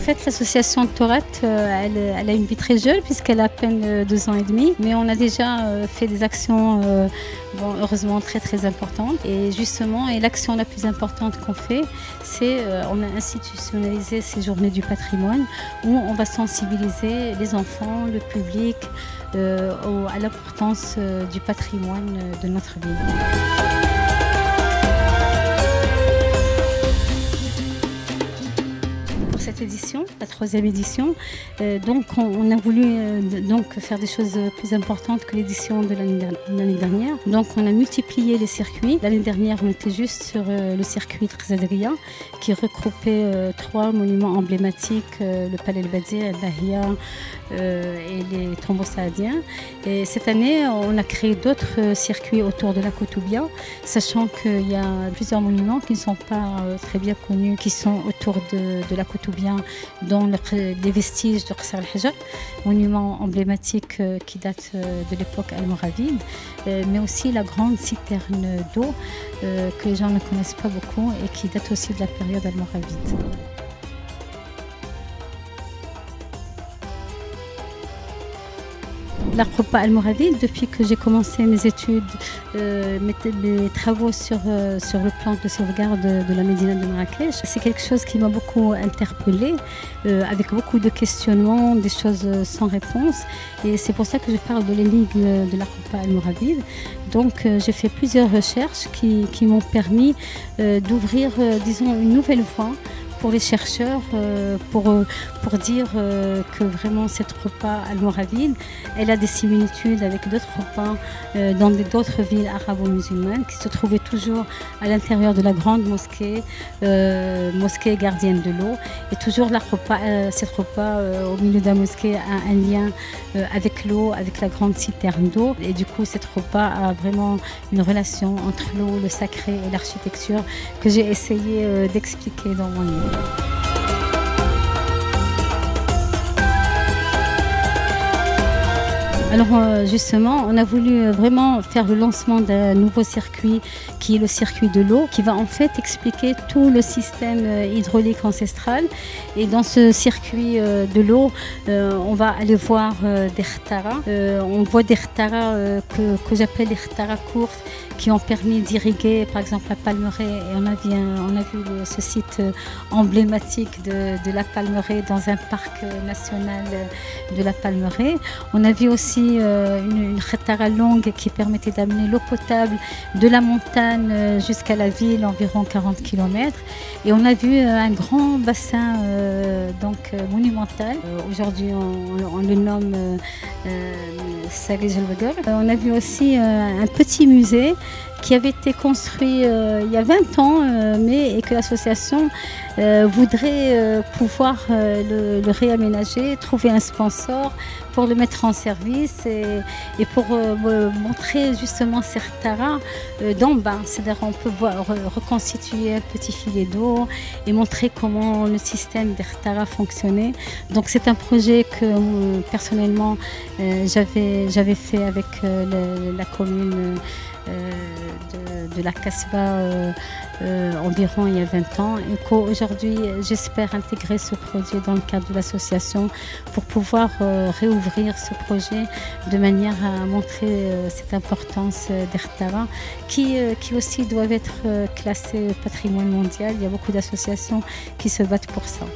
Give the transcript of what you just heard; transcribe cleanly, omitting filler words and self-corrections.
fait, l'association Tourette, elle a une vie très jeune puisqu'elle a à peine 2 ans et demi. Mais on a déjà fait des actions, heureusement, très très importantes. Et justement, l'action la plus importante qu'on fait, c'est on a institutionnalisé ces journées du patrimoine où on va sensibiliser les enfants, le public, à l'importance du patrimoine de notre ville. Cette édition, la 3e édition, donc on a voulu faire des choses plus importantes que l'édition de l'année dernière. Donc on a multiplié les circuits. L'année dernière, on était juste sur le circuit Trezadria qui regroupait 3 monuments emblématiques, le Palais El-Badir, El-Bahia et les tombeaux saadiens. Et cette année, on a créé d'autres circuits autour de la Koutoubia, sachant qu'il y a plusieurs monuments qui ne sont pas très bien connus, qui sont autour de la Koutoubia, dont les vestiges de Qasr el-Hajar, monument emblématique qui date de l'époque almoravide, mais aussi la grande citerne d'eau que les gens ne connaissent pas beaucoup et qui date aussi de la période almoravide. L'Arpropa almoravide, depuis que j'ai commencé mes études, mes travaux sur le plan de sauvegarde de la Médina de Marrakech, c'est quelque chose qui m'a beaucoup interpellée, avec beaucoup de questionnements, des choses sans réponse. Et c'est pour ça que je parle de l'énigme de l'Arpropa almoravide. Donc j'ai fait plusieurs recherches qui m'ont permis d'ouvrir, disons, une nouvelle voie pour les chercheurs, pour dire que vraiment cette repas almoravide, elle a des similitudes avec d'autres repas dans d'autres villes arabo-musulmanes qui se trouvaient toujours à l'intérieur de la grande mosquée, mosquée gardienne de l'eau. Et toujours cette repas au milieu de la mosquée a un lien avec l'eau, avec la grande citerne d'eau. Et du coup, cette repas a vraiment une relation entre l'eau, le sacré et l'architecture que j'ai essayé d'expliquer dans mon livre. Alors justement, on a voulu vraiment faire le lancement d'un nouveau circuit qui est le circuit de l'eau, qui va en fait expliquer tout le système hydraulique ancestral. Et dans ce circuit de l'eau, on va aller voir des khtaras. On voit des khtaras que j'appelle les khtaras courtes, qui ont permis d'irriguer par exemple la Palmeraie. Et on a vu ce site emblématique de la Palmeraie dans un parc national de la Palmeraie. On a vu aussi une khatara longue qui permettait d'amener l'eau potable de la montagne jusqu'à la ville, environ 40 km. Et on a vu un grand bassin monumental. Aujourd'hui, on le nomme Sarij el-Wagr. On a vu aussi un petit musée qui avait été construit il y a 20 ans, et que l'association voudrait pouvoir le réaménager, trouver un sponsor pour le mettre en service et pour montrer justement ces khtaras d'en bas. C'est-à-dire on peut reconstituer un petit filet d'eau et montrer comment le système des khtaras fonctionnait. Donc c'est un projet que personnellement j'avais fait avec la commune de la Casbah environ il y a 20 ans, et qu'aujourd'hui j'espère intégrer ce projet dans le cadre de l'association pour pouvoir réouvrir ce projet de manière à montrer cette importance des khtaras qui aussi doivent être classés patrimoine mondial. Il y a beaucoup d'associations qui se battent pour ça.